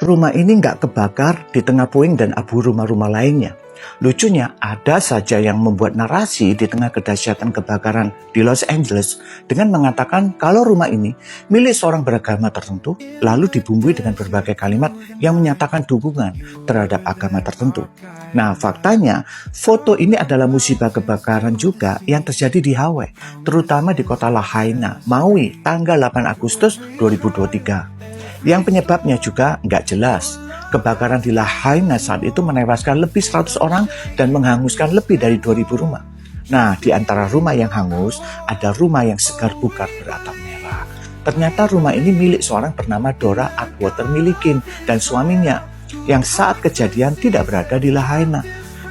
rumah ini nggak kebakar di tengah puing dan abu rumah-rumah lainnya. Lucunya, ada saja yang membuat narasi di tengah kedahsyatan kebakaran di Los Angeles dengan mengatakan kalau rumah ini milik seorang beragama tertentu, lalu dibumbui dengan berbagai kalimat yang menyatakan dukungan terhadap agama tertentu. Nah, faktanya, foto ini adalah musibah kebakaran juga yang terjadi di Hawaii, terutama di kota Lahaina, Maui, tanggal 8 Agustus 2023. Yang penyebabnya juga nggak jelas. Kebakaran di Lahaina saat itu menewaskan lebih 100 orang dan menghanguskan lebih dari 2.000 rumah. Nah, di antara rumah yang hangus, ada rumah yang segar bugar beratap merah. Ternyata rumah ini milik seorang bernama Dora Atwater Milliken dan suaminya, yang saat kejadian tidak berada di Lahaina.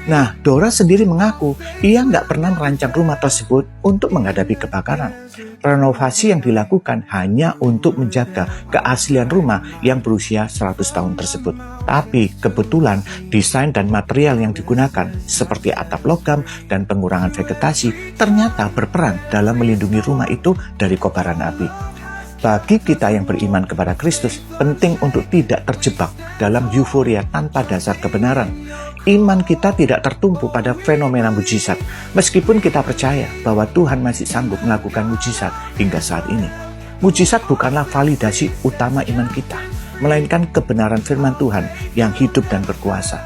Nah, Dora sendiri mengaku ia nggak pernah merancang rumah tersebut untuk menghadapi kebakaran. Renovasi yang dilakukan hanya untuk menjaga keaslian rumah yang berusia 100 tahun tersebut. Tapi kebetulan desain dan material yang digunakan seperti atap logam dan pengurangan vegetasi ternyata berperan dalam melindungi rumah itu dari kobaran api. Bagi kita yang beriman kepada Kristus, penting untuk tidak terjebak dalam euforia tanpa dasar kebenaran. Iman kita tidak tertumpu pada fenomena mujizat, meskipun kita percaya bahwa Tuhan masih sanggup melakukan mujizat hingga saat ini. Mujizat bukanlah validasi utama iman kita, melainkan kebenaran firman Tuhan yang hidup dan berkuasa.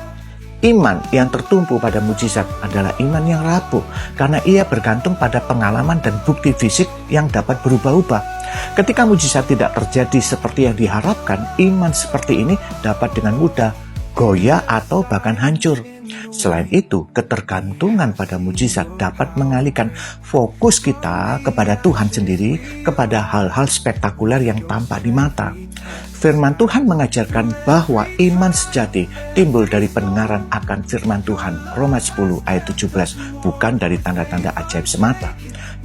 Iman yang tertumpu pada mujizat adalah iman yang rapuh, karena ia bergantung pada pengalaman dan bukti fisik yang dapat berubah-ubah. Ketika mujizat tidak terjadi seperti yang diharapkan, iman seperti ini dapat dengan mudah goyah atau bahkan hancur. Selain itu, ketergantungan pada mujizat dapat mengalihkan fokus kita kepada Tuhan sendiri, kepada hal-hal spektakuler yang tampak di mata. Firman Tuhan mengajarkan bahwa iman sejati timbul dari pendengaran akan firman Tuhan. Roma 10 ayat 17, bukan dari tanda-tanda ajaib semata.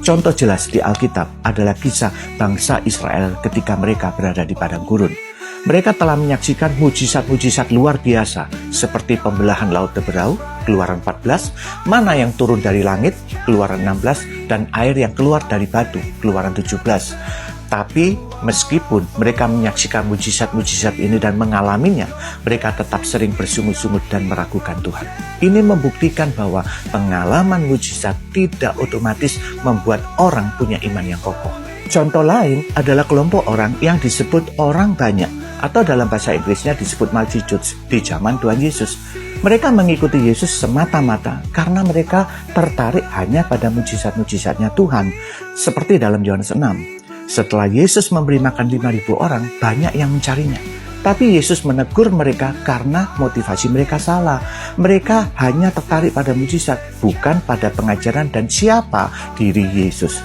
Contoh jelas di Alkitab adalah kisah bangsa Israel ketika mereka berada di padang gurun. Mereka telah menyaksikan mujizat-mujizat luar biasa seperti pembelahan laut Teberau, Keluaran 14, mana yang turun dari langit, Keluaran 16, dan air yang keluar dari batu, Keluaran 17. Tapi meskipun mereka menyaksikan mujizat-mujizat ini dan mengalaminya, mereka tetap sering bersungut-sungut dan meragukan Tuhan. Ini membuktikan bahwa pengalaman mujizat tidak otomatis membuat orang punya iman yang kokoh. Contoh lain adalah kelompok orang yang disebut orang banyak, atau dalam bahasa Inggrisnya disebut multitudes di zaman Tuhan Yesus. Mereka mengikuti Yesus semata-mata karena mereka tertarik hanya pada mujizat-mujizatnya Tuhan, seperti dalam Yohanes 6. Setelah Yesus memberi makan 5.000 orang, banyak yang mencarinya. Tapi Yesus menegur mereka karena motivasi mereka salah. Mereka hanya tertarik pada mujizat, bukan pada pengajaran dan siapa diri Yesus.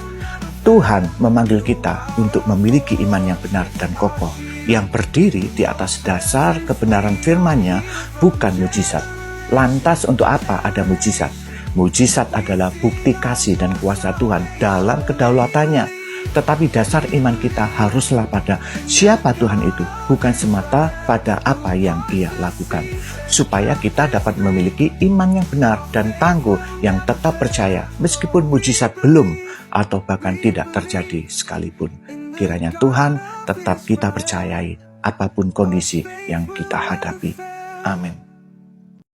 Tuhan memanggil kita untuk memiliki iman yang benar dan kokoh, yang berdiri di atas dasar kebenaran firman-Nya, bukan mujizat. Lantas untuk apa ada mujizat? Mujizat adalah bukti kasih dan kuasa Tuhan dalam kedaulatannya. Tetapi dasar iman kita haruslah pada siapa Tuhan itu, bukan semata pada apa yang Ia lakukan. Supaya kita dapat memiliki iman yang benar dan tangguh yang tetap percaya, meskipun mujizat belum atau bahkan tidak terjadi sekalipun. Kiranya Tuhan tetap kita percayai apapun kondisi yang kita hadapi. Amin.